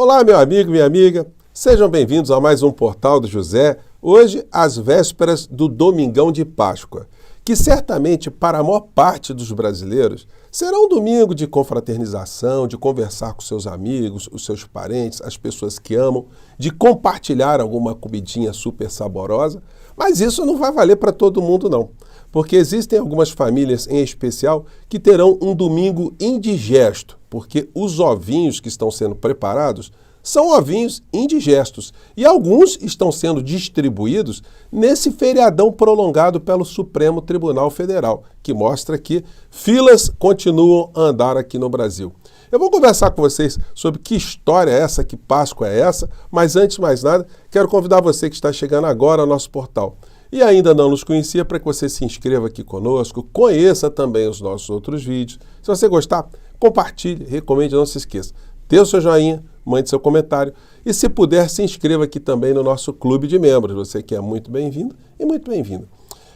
Olá, meu amigo, minha amiga. Sejam bem-vindos a mais um Portal do José. Hoje, às vésperas do Domingão de Páscoa, que certamente, para a maior parte dos brasileiros, será um domingo de confraternização, de conversar com seus amigos, os seus parentes, as pessoas que amam, de compartilhar alguma comidinha super saborosa. Mas isso não vai valer para todo mundo, não. Porque existem algumas famílias, em especial, que terão um domingo indigesto, porque os ovinhos que estão sendo preparados são ovinhos indigestos e alguns estão sendo distribuídos nesse feriadão prolongado pelo Supremo Tribunal Federal, que mostra que filas continuam a andar aqui no Brasil. Eu vou conversar com vocês sobre que história é essa, que Páscoa é essa, mas antes de mais nada, quero convidar você que está chegando agora ao nosso portal e ainda não nos conhecia, para que você se inscreva aqui conosco, conheça também os nossos outros vídeos. Se você gostar, compartilhe, recomende, não se esqueça. Dê o seu joinha, mande seu comentário e, se puder, se inscreva aqui também no nosso clube de membros. Você que é muito bem-vindo e muito bem-vindo.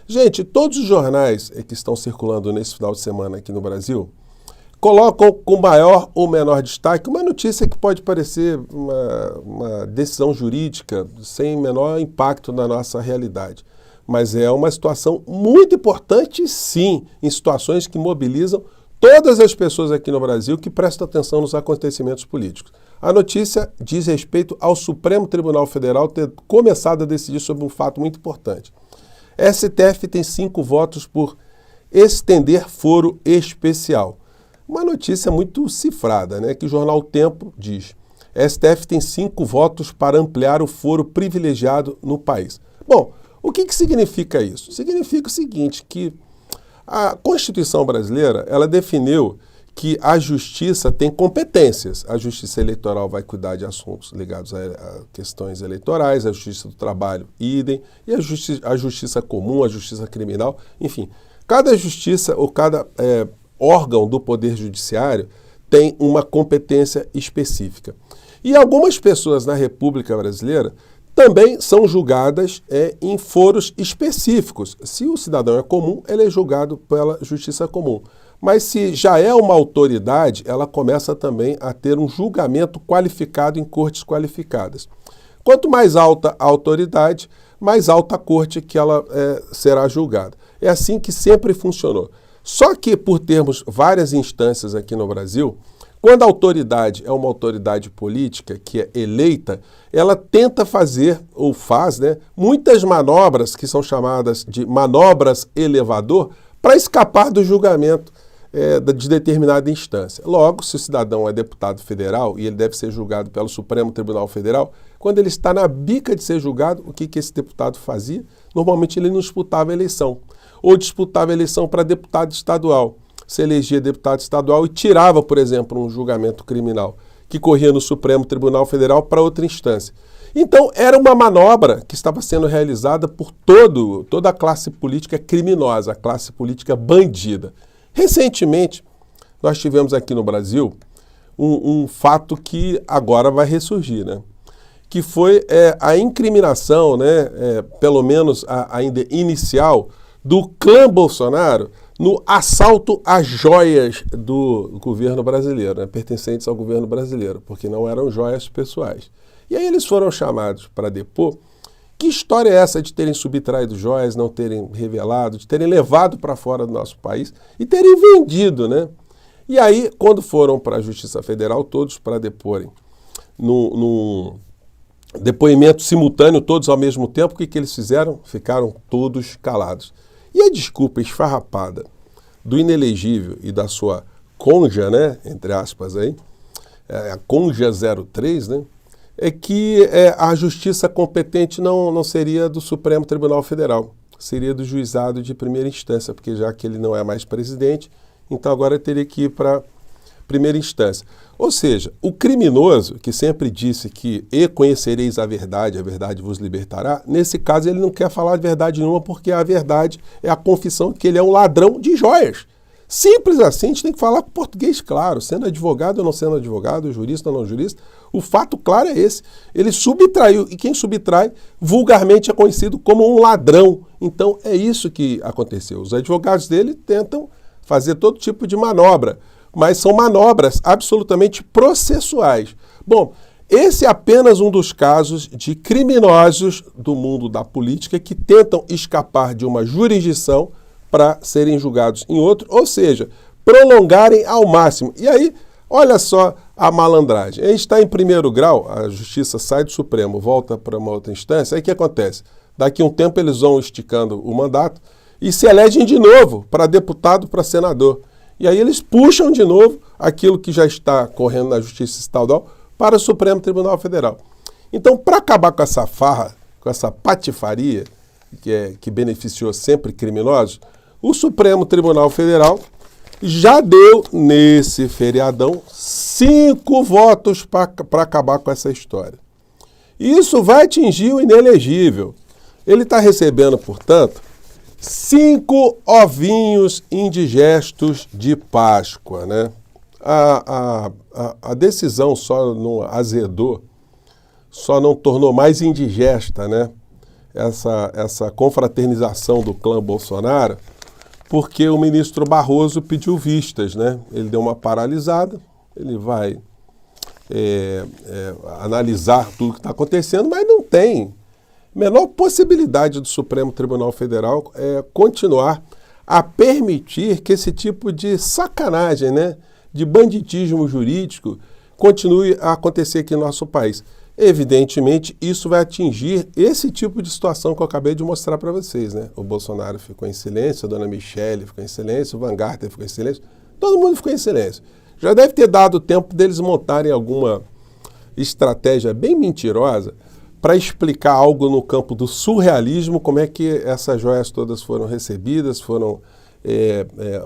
Gente, todos os jornais que estão circulando nesse final de semana aqui no Brasil colocam com maior ou menor destaque uma notícia que pode parecer uma decisão jurídica sem menor impacto na nossa realidade. Mas é uma situação muito importante, sim, em situações que mobilizam todas as pessoas aqui no Brasil que prestam atenção nos acontecimentos políticos. A notícia diz respeito ao Supremo Tribunal Federal ter começado a decidir sobre um fato muito importante. STF tem 5 votos por estender foro especial. Uma notícia muito cifrada, né? Que o jornal O Tempo diz: STF tem 5 votos para ampliar o foro privilegiado no país. Bom, o que significa isso? Significa o seguinte, que a Constituição brasileira, ela definiu que a Justiça tem competências. A Justiça Eleitoral vai cuidar de assuntos ligados a questões eleitorais, a Justiça do Trabalho, idem, e a Justiça Comum, a Justiça Criminal, enfim. Cada justiça ou cada órgão do Poder Judiciário tem uma competência específica. E algumas pessoas na República Brasileira também são julgadas em foros específicos. Se o cidadão é comum, ele é julgado pela Justiça Comum. Mas se já é uma autoridade, ela começa também a ter um julgamento qualificado em cortes qualificadas. Quanto mais alta a autoridade, mais alta a corte que ela será julgada. É assim que sempre funcionou. Só que, por termos várias instâncias aqui no Brasil, quando a autoridade é uma autoridade política que é eleita, ela tenta fazer, ou faz, muitas manobras que são chamadas de manobras elevador para escapar do julgamento de determinada instância. Logo, se o cidadão é deputado federal e ele deve ser julgado pelo Supremo Tribunal Federal, quando ele está na bica de ser julgado, o que esse deputado fazia? Normalmente ele não disputava a eleição, ou disputava a eleição para deputado estadual. Se elegia deputado estadual e tirava, por exemplo, um julgamento criminal que corria no Supremo Tribunal Federal para outra instância. Então, era uma manobra que estava sendo realizada por toda a classe política criminosa, a classe política bandida. Recentemente, nós tivemos aqui no Brasil um fato que agora vai ressurgir, que foi a incriminação, pelo menos ainda inicial, do clã Bolsonaro no assalto às joias do governo brasileiro, pertencentes ao governo brasileiro, porque não eram joias pessoais. E aí eles foram chamados para depor. Que história é essa de terem subtraído joias, não terem revelado, de terem levado para fora do nosso país e terem vendido, E aí, quando foram para a Justiça Federal, todos para deporem, num depoimento simultâneo, todos ao mesmo tempo, o que eles fizeram? Ficaram todos calados. E a desculpa esfarrapada do inelegível e da sua conja, entre aspas, a conja 03, é que a justiça competente não seria do Supremo Tribunal Federal, seria do juizado de primeira instância, porque já que ele não é mais presidente, então agora ele teria que ir para primeira instância. Ou seja, o criminoso, que sempre disse que conhecereis a verdade vos libertará, nesse caso ele não quer falar de verdade nenhuma, porque a verdade é a confissão de que ele é um ladrão de joias. Simples assim, a gente tem que falar com português claro, sendo advogado ou não sendo advogado, jurista ou não jurista, o fato claro é esse. Ele subtraiu, e quem subtrai vulgarmente é conhecido como um ladrão. Então é isso que aconteceu. Os advogados dele tentam fazer todo tipo de manobra, mas são manobras absolutamente processuais. Bom, Esse é apenas um dos casos de criminosos do mundo da política que tentam escapar de uma jurisdição para serem julgados em outro, ou seja, prolongarem ao máximo. E aí, olha só a malandragem. A gente está em primeiro grau, a justiça sai do Supremo, volta para uma outra instância, aí o que acontece? Daqui a um tempo eles vão esticando o mandato e se elegem de novo para deputado, para senador. E aí eles puxam de novo aquilo que já está correndo na Justiça Estadual para o Supremo Tribunal Federal. Então, para acabar com essa farra, com essa patifaria, que beneficiou sempre criminosos, o Supremo Tribunal Federal já deu, nesse feriadão, 5 votos para acabar com essa história. Isso vai atingir o inelegível. Ele está recebendo, portanto, 5 ovinhos indigestos de Páscoa, né? A decisão só não azedou, só não tornou mais indigesta, né? Essa confraternização do clã Bolsonaro, porque o ministro Barroso pediu vistas, né? Ele deu uma paralisada, ele vai analisar tudo que está acontecendo, mas não tem menor possibilidade do Supremo Tribunal Federal continuar a permitir que esse tipo de sacanagem, né, de banditismo jurídico continue a acontecer aqui no nosso país. Evidentemente, isso vai atingir esse tipo de situação que eu acabei de mostrar para vocês, né? O Bolsonaro ficou em silêncio, a dona Michele ficou em silêncio, o Van Garten ficou em silêncio, todo mundo ficou em silêncio. Já deve ter dado tempo deles montarem alguma estratégia bem mentirosa para explicar algo no campo do surrealismo, como é que essas joias todas foram recebidas, foram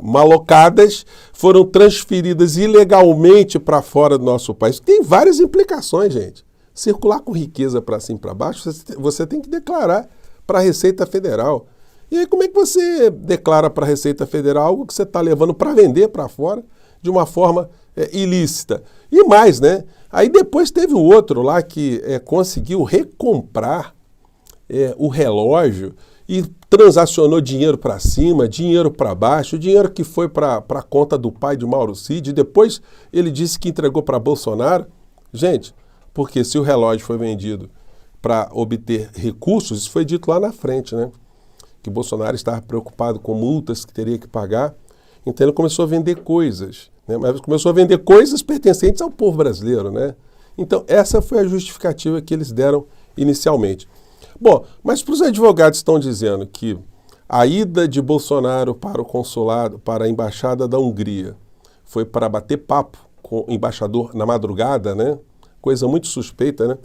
malocadas, foram transferidas ilegalmente para fora do nosso país. Tem várias implicações, gente. Circular com riqueza para cima e para baixo, você tem que declarar para a Receita Federal. E aí como é que você declara para a Receita Federal algo que você está levando para vender para fora de uma forma ilícita? E mais, né? Aí depois teve o outro lá que conseguiu recomprar o relógio e transacionou dinheiro para cima, dinheiro para baixo, dinheiro que foi para a conta do pai de Mauro Cid, e depois ele disse que entregou para Bolsonaro. Gente, porque se o relógio foi vendido para obter recursos, isso foi dito lá na frente, né? Que Bolsonaro estava preocupado com multas que teria que pagar, então ele começou a vender coisas, né? Mas começou a vender coisas pertencentes ao povo brasileiro, né? Então essa foi a justificativa que eles deram inicialmente. Bom, mas para os advogados estão dizendo que a ida de Bolsonaro para o consulado, para a embaixada da Hungria, foi para bater papo com o embaixador na madrugada, né? Coisa muito suspeita, né?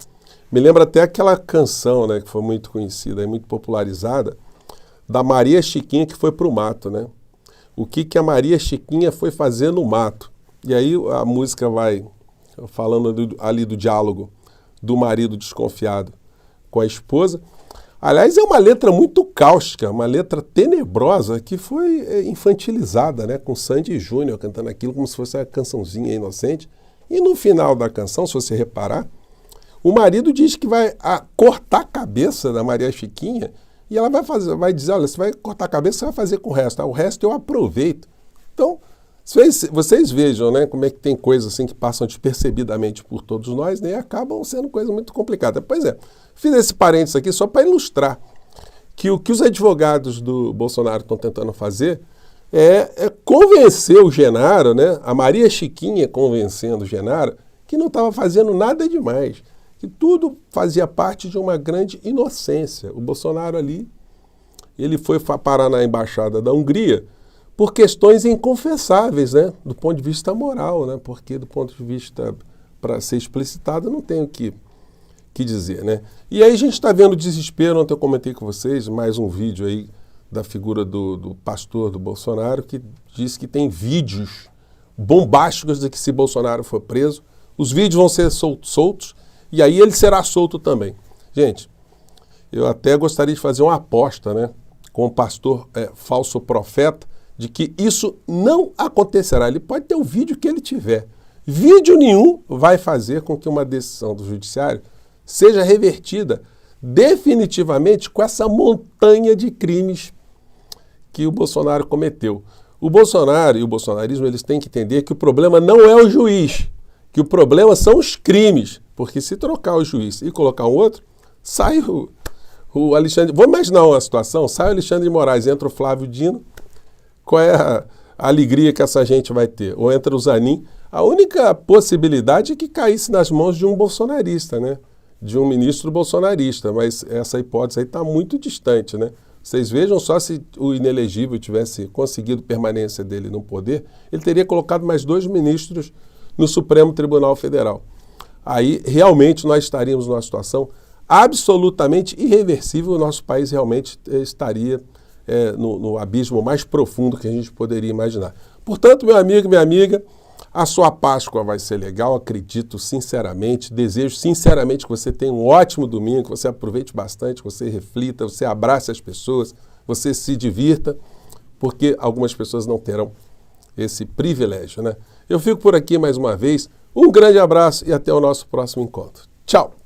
Me lembra até aquela canção, né, que foi muito conhecida e muito popularizada, da Maria Chiquinha que foi para o mato, né? O que a Maria Chiquinha foi fazer no mato? E aí a música vai falando ali do diálogo do marido desconfiado com a esposa. Aliás, é uma letra muito cáustica, uma letra tenebrosa que foi infantilizada, né? Com Sandy Júnior cantando aquilo como se fosse uma cançãozinha inocente. E no final da canção, se você reparar, o marido diz que vai cortar a cabeça da Maria Chiquinha e ela vai dizer, olha, você vai cortar a cabeça, você vai fazer com o resto. O resto eu aproveito. Então, vocês vejam, né, como é que tem coisas assim que passam despercebidamente por todos nós, né, e acabam sendo coisa muito complicada. Pois é, fiz esse parênteses aqui só para ilustrar que o que os advogados do Bolsonaro estão tentando fazer é convencer o Genaro, né, a Maria Chiquinha convencendo o Genaro, que não estava fazendo nada demais, que tudo fazia parte de uma grande inocência. O Bolsonaro ali, ele foi parar na embaixada da Hungria por questões inconfessáveis, né, do ponto de vista moral, né, porque do ponto de vista, para ser explicitado, não tenho o que dizer, né. E aí a gente está vendo o desespero, ontem eu comentei com vocês, mais um vídeo aí da figura do pastor do Bolsonaro, que diz que tem vídeos bombásticos de que se Bolsonaro for preso, os vídeos vão ser soltos, e aí ele será solto também. Gente, eu até gostaria de fazer uma aposta, né, com o pastor falso profeta, de que isso não acontecerá. Ele pode ter o vídeo que ele tiver. Vídeo nenhum vai fazer com que uma decisão do judiciário seja revertida definitivamente com essa montanha de crimes que o Bolsonaro cometeu. O Bolsonaro e o bolsonarismo, eles têm que entender que o problema não é o juiz, que o problema são os crimes, Porque se trocar o juiz e colocar um outro, sai o Alexandre... Vamos imaginar uma situação, sai o Alexandre de Moraes, entra o Flávio Dino, qual é a alegria que essa gente vai ter? Ou entra o Zanin. A única possibilidade é que caísse nas mãos de um bolsonarista, né? De um ministro bolsonarista, mas essa hipótese aí está muito distante, né? Vocês vejam só se o inelegível tivesse conseguido permanência dele no poder, ele teria colocado mais 2 ministros no Supremo Tribunal Federal. Aí realmente nós estaríamos numa situação absolutamente irreversível, o nosso país realmente estaria no abismo mais profundo que a gente poderia imaginar. Portanto, meu amigo, minha amiga, a sua Páscoa vai ser legal, acredito sinceramente, desejo sinceramente que você tenha um ótimo domingo, que você aproveite bastante, que você reflita, você abrace as pessoas, você se divirta, porque algumas pessoas não terão esse privilégio, né? Eu fico por aqui mais uma vez, um grande abraço e até o nosso próximo encontro. Tchau!